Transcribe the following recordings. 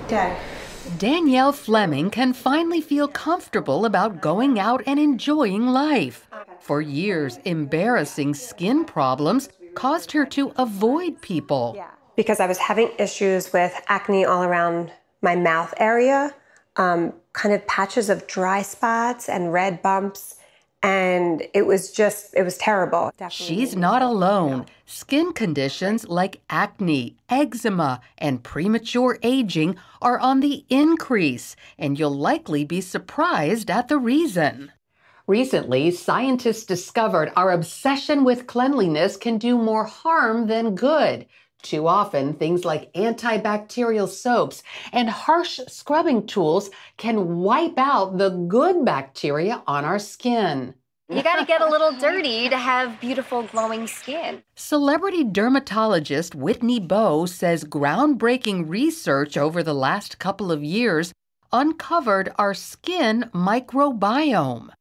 Dad. Danielle Fleming can finally feel comfortable about going out and enjoying life. For years, embarrassing skin problems caused her to avoid people. Because I was having issues with acne all around my mouth area, kind of patches of dry spots and red bumps. And it was terrible. She's not alone. Skin conditions like acne, eczema, and premature aging are on the increase, and you'll likely be surprised at the reason. Recently, scientists discovered our obsession with cleanliness can do more harm than good. Too often, things like antibacterial soaps and harsh scrubbing tools can wipe out the good bacteria on our skin. You got to get a little dirty to have beautiful, glowing skin. Celebrity dermatologist Whitney Bowe says groundbreaking research over the last couple of years uncovered our skin microbiome.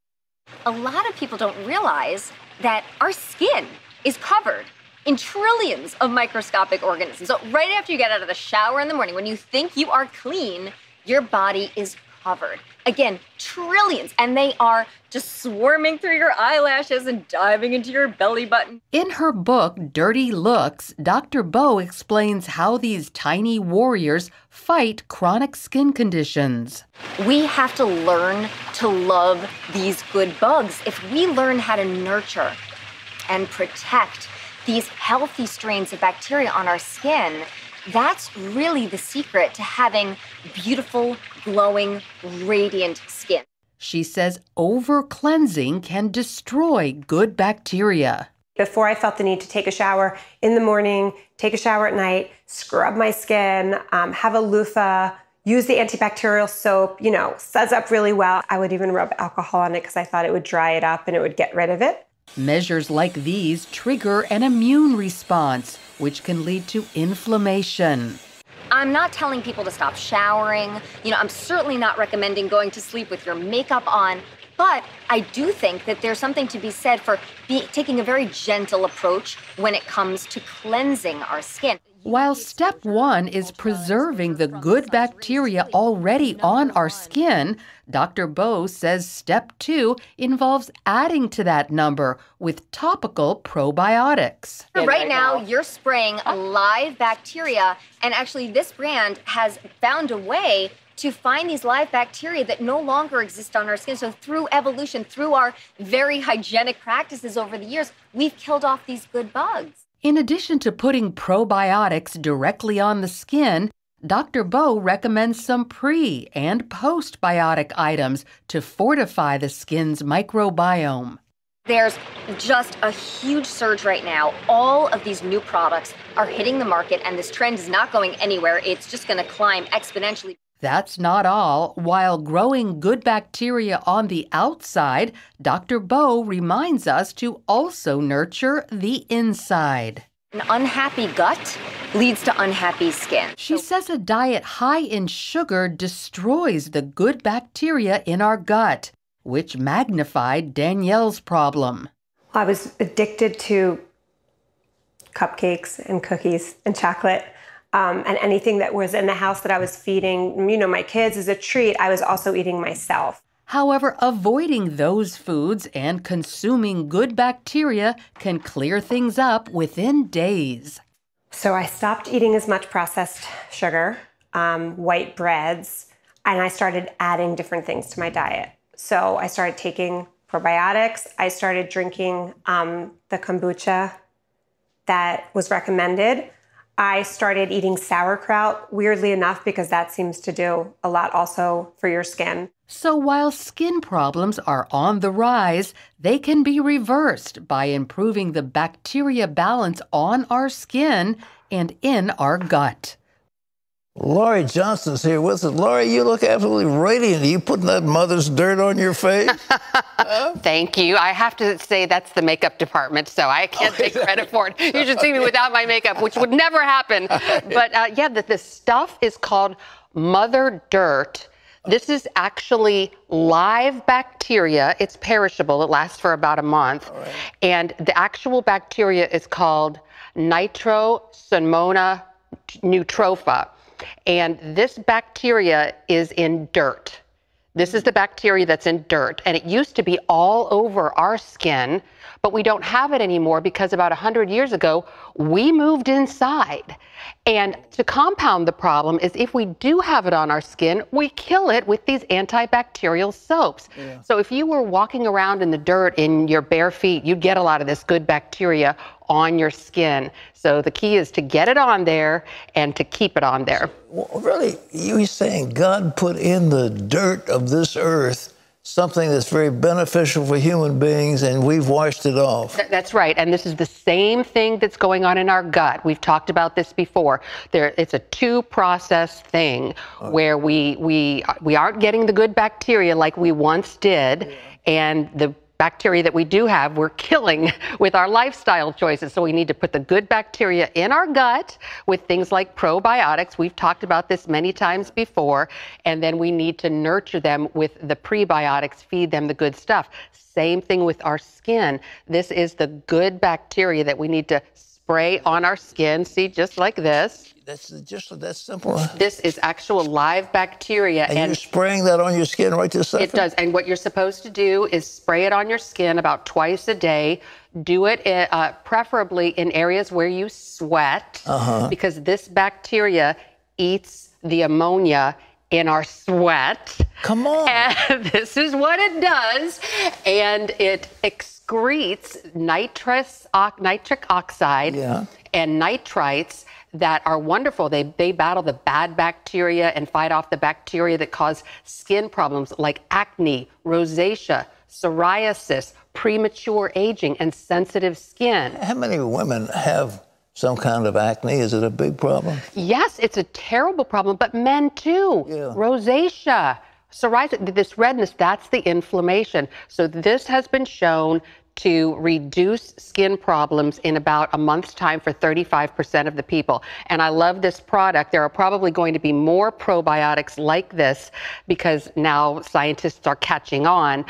A lot of people don't realize that our skin is covered in trillions of microscopic organisms. So right after you get out of the shower in the morning, when you think you are clean, your body is covered. Again, trillions, and they are just swarming through your eyelashes and diving into your belly button. In her book, Dirty Looks, Dr. Bowe explains how these tiny warriors fight chronic skin conditions. We have to learn to love these good bugs. If we learn how to nurture and protect these healthy strains of bacteria on our skin, that's really the secret to having beautiful, glowing, radiant skin. She says over-cleansing can destroy good bacteria. Before I felt the need to take a shower in the morning, take a shower at night, scrub my skin, have a loofah, use the antibacterial soap, suds up really well. I would even rub alcohol on it because I thought it would dry it up and it would get rid of it. Measures like these trigger an immune response, which can lead to inflammation. I'm not telling people to stop showering. I'm certainly not recommending going to sleep with your makeup on. But I do think that there's something to be said for taking a very gentle approach when it comes to cleansing our skin. While step one is preserving the good bacteria already on our skin, Dr. Bowe says step two involves adding to that number with topical probiotics. Right now, you're spraying live bacteria, and actually this brand has found a way to find these live bacteria that no longer exist on our skin. So through evolution, through our very hygienic practices over the years, we've killed off these good bugs. In addition to putting probiotics directly on the skin, Dr. Bowe recommends some pre- and postbiotic items to fortify the skin's microbiome. There's just a huge surge right now. All of these new products are hitting the market, and this trend is not going anywhere. It's just going to climb exponentially. That's not all. While growing good bacteria on the outside, Dr. Bowe reminds us to also nurture the inside. An unhappy gut leads to unhappy skin. She says a diet high in sugar destroys the good bacteria in our gut, which magnified Danielle's problem. I was addicted to cupcakes and cookies and chocolate. And anything that was in the house that I was feeding, my kids as a treat, I was also eating myself. However, avoiding those foods and consuming good bacteria can clear things up within days. So I stopped eating as much processed sugar, white breads, and I started adding different things to my diet. So I started taking probiotics. I started drinking the kombucha that was recommended. I started eating sauerkraut, weirdly enough, because that seems to do a lot also for your skin. So while skin problems are on the rise, they can be reversed by improving the bacteria balance on our skin and in our gut. Laurie Johnston's here with us. Laurie, you look absolutely radiant. Are you putting that mother's dirt on your face? Thank you. I have to say that's the makeup department, so I can't take credit for it. You should see me without my makeup, which would never happen. But yeah, the stuff is called Mother Dirt. This is actually live bacteria. It's perishable. It lasts for about a month. Right. And the actual bacteria is called Nitrosomonas neutropha. And this bacteria is in dirt. This is the bacteria that's in dirt, and it used to be all over our skin, but we don't have it anymore because about 100 years ago, we moved inside. And to compound the problem is if we do have it on our skin, we kill it with these antibacterial soaps. Yeah. So if you were walking around in the dirt in your bare feet, you'd get a lot of this good bacteria on your skin. So the key is to get it on there and to keep it on there. Well, really, you're saying God put in the dirt of this earth something that's very beneficial for human beings, and we've washed it off. That's right, and this is the same thing that's going on in our gut. We've talked about this before. It's a two-process thing where we aren't getting the good bacteria like we once did, and the bacteria that we do have, we're killing with our lifestyle choices. So we need to put the good bacteria in our gut with things like probiotics. We've talked about this many times before. And then we need to nurture them with the prebiotics, feed them the good stuff. Same thing with our skin. This is the good bacteria that we need to spray on our skin. See, just like this. That's just that simple. This is actual live bacteria. And you're spraying that on your skin right this second? It does. And what you're supposed to do is spray it on your skin about twice a day. Do it preferably in areas where you sweat, because this bacteria eats the ammonia in our sweat. Come on. And this is what it does. And it excretes nitric oxide and nitrites that are wonderful. They battle the bad bacteria and fight off the bacteria that cause skin problems like acne, rosacea, psoriasis, premature aging, and sensitive skin. How many women have some kind of acne? Is it a big problem? Yes, it's a terrible problem, but men too. Yeah. Rosacea, psoriasis, this redness, that's the inflammation. So this has been shown to reduce skin problems in about a month's time for 35% of the people. And I love this product. There are probably going to be more probiotics like this because now scientists are catching on.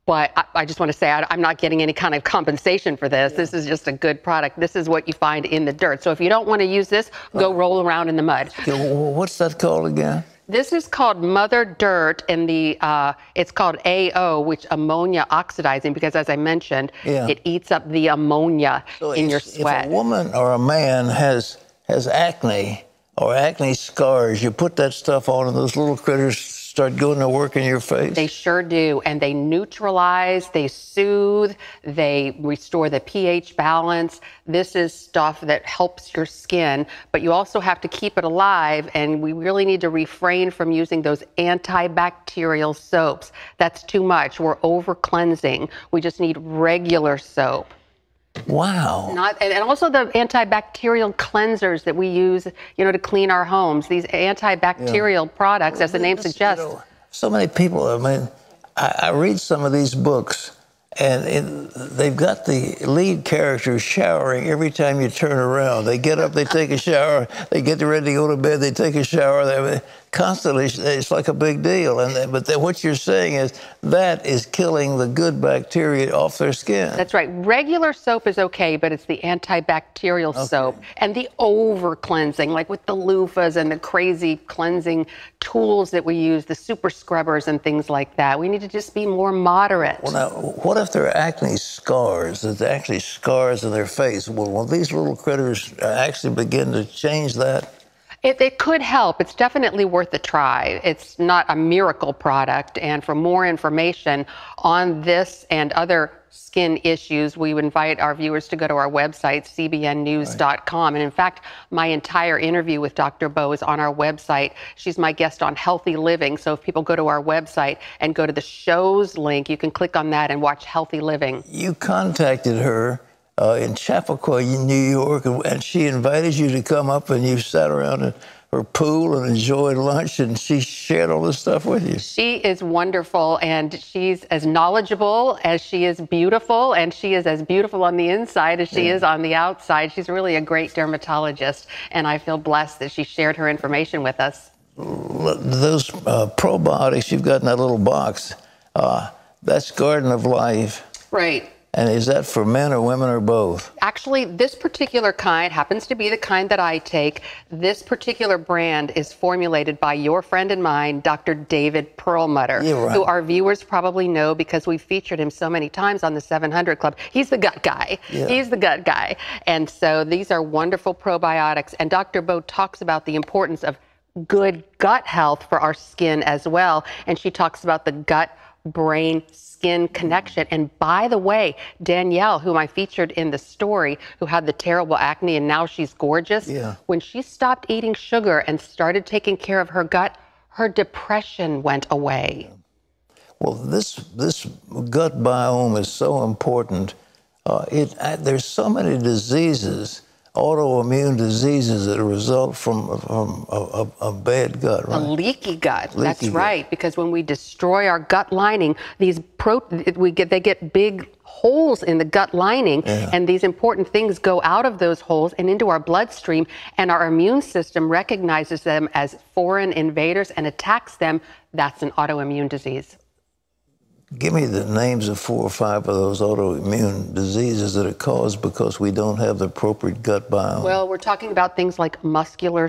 But I just want to say I'm not getting any kind of compensation for this. This is just a good product. This is what you find in the dirt. So if you don't want to use this, go roll around in the mud. What's that called again? This is called Mother Dirt, and it's called AO, which ammonia oxidizing, because as I mentioned, it eats up the ammonia in your sweat. If a woman or a man has acne or acne scars, you put that stuff on and those little critters start going to work in your face? They sure do, and they neutralize, they soothe, they restore the pH balance. This is stuff that helps your skin, but you also have to keep it alive, and we really need to refrain from using those antibacterial soaps. That's too much. We're over cleansing. We just need regular soap. Wow. And also the antibacterial cleansers that we use, to clean our homes. These antibacterial products, as the name suggests. So many people, I read some of these books, and they've got the lead character showering every time you turn around. They get up, they take a shower, they get ready to go to bed, they take a shower. They constantly, it's like a big deal. But what you're saying is that is killing the good bacteria off their skin. That's right. Regular soap is okay, but it's the antibacterial soap and the over cleansing, like with the loofahs and the crazy cleansing tools that we use, the super scrubbers and things like that. We need to just be more moderate. Well, now, what if there are acne scars? There's actually scars in their face. Will these little critters actually begin to change that? It could help. It's definitely worth a try. It's not a miracle product. And for more information on this and other skin issues, we would invite our viewers to go to our website, cbnnews.com. And in fact, my entire interview with Dr. Bo is on our website. She's my guest on Healthy Living. So if people go to our website and go to the show's link, you can click on that and watch Healthy Living. You contacted her in Chappaqua, New York, and she invited you to come up, and you sat around at her pool and enjoyed lunch, and she shared all this stuff with you. She is wonderful, and she's as knowledgeable as she is beautiful, and she is as beautiful on the inside as she is on the outside. She's really a great dermatologist, and I feel blessed that she shared her information with us. Those probiotics you've got in that little box, that's Garden of Life. Right. And is that for men or women or both? Actually, this particular kind happens to be the kind that I take. This particular brand is formulated by your friend and mine, Dr. David Perlmutter, Yeah, right. who our viewers probably know because we've featured him so many times on the 700 Club. He's the gut guy. Yeah. He's the gut guy. And so these are wonderful probiotics. And Dr. Bo talks about the importance of good gut health for our skin as well. And she talks about the gut-brain skin connection. And by the way, Danielle, whom I featured in the story, who had the terrible acne and now she's gorgeous, Yeah. when she stopped eating sugar and started taking care of her gut, her depression went away. Well, this gut biome is so important. There's so many diseases, autoimmune diseases that result from a bad gut, A right? leaky gut. Leaky That's gut. right. Because when we destroy our gut lining, they get big holes in the gut lining, Yeah. and these important things go out of those holes and into our bloodstream, and our immune system recognizes them as foreign invaders and attacks them. That's an autoimmune disease. Give me the names of 4 or 5 of those autoimmune diseases that are caused because we don't have the appropriate gut biome. Well, we're talking about things like muscular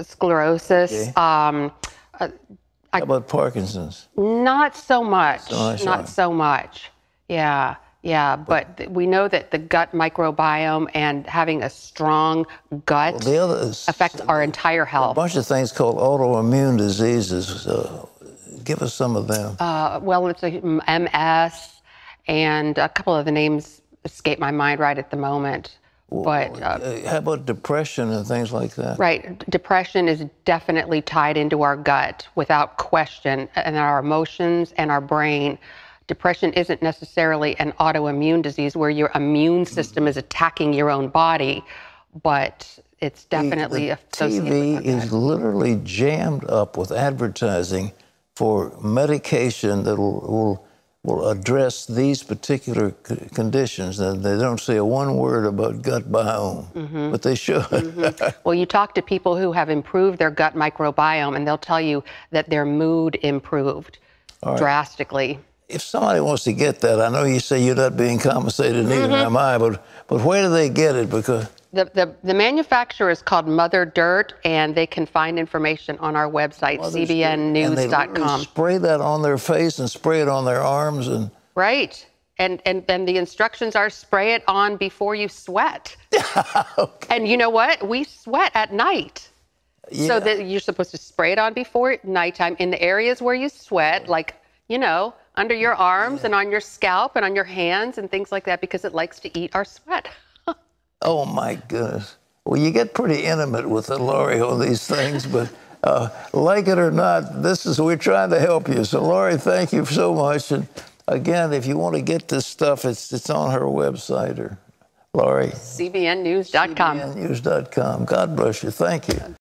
sclerosis. Okay. How How about Parkinson's? Not so much. much, Not right. so much. Yeah. Yeah, but we know that the gut microbiome and having a strong gut The other is affects our entire a health. bunch of things called autoimmune diseases. Give us some of them. Well, it's a MS, and a couple of the names escape my mind right at the moment. But How about depression and things like that? right, depression is definitely tied into our gut without question, and our emotions and our brain. Depression isn't necessarily an autoimmune disease where your immune system is attacking your own body, but it's definitely The associated TV with our gut. is literally jammed up with advertising for medication that will address these particular conditions. And they don't say one word about gut biome, but they should. Well, you talk to people who have improved their gut microbiome, and they'll tell you that their mood improved drastically. If somebody wants to get that, I know you say you're not being compensated, neither am I, but where do they get it? Because The manufacturer is called Mother Dirt, and they can find information on our website, and they cbnnews.com. literally spray that on their face and spray it on their arms and. Right. And the instructions are spray it on before you sweat. Okay. And you know what? We sweat at night. Yeah. So that you're supposed to spray it on before nighttime in the areas where you sweat, like, under your arms and on your scalp and on your hands and things like that, because it likes to eat our sweat. Oh, my goodness. Well, you get pretty intimate with Laurie on these things, but like it or not, we're trying to help you. So, Laurie, thank you so much. And again, if you want to get this stuff, it's on her website, or Laurie. cbnnews.com. cbnnews.com. God bless you. Thank you.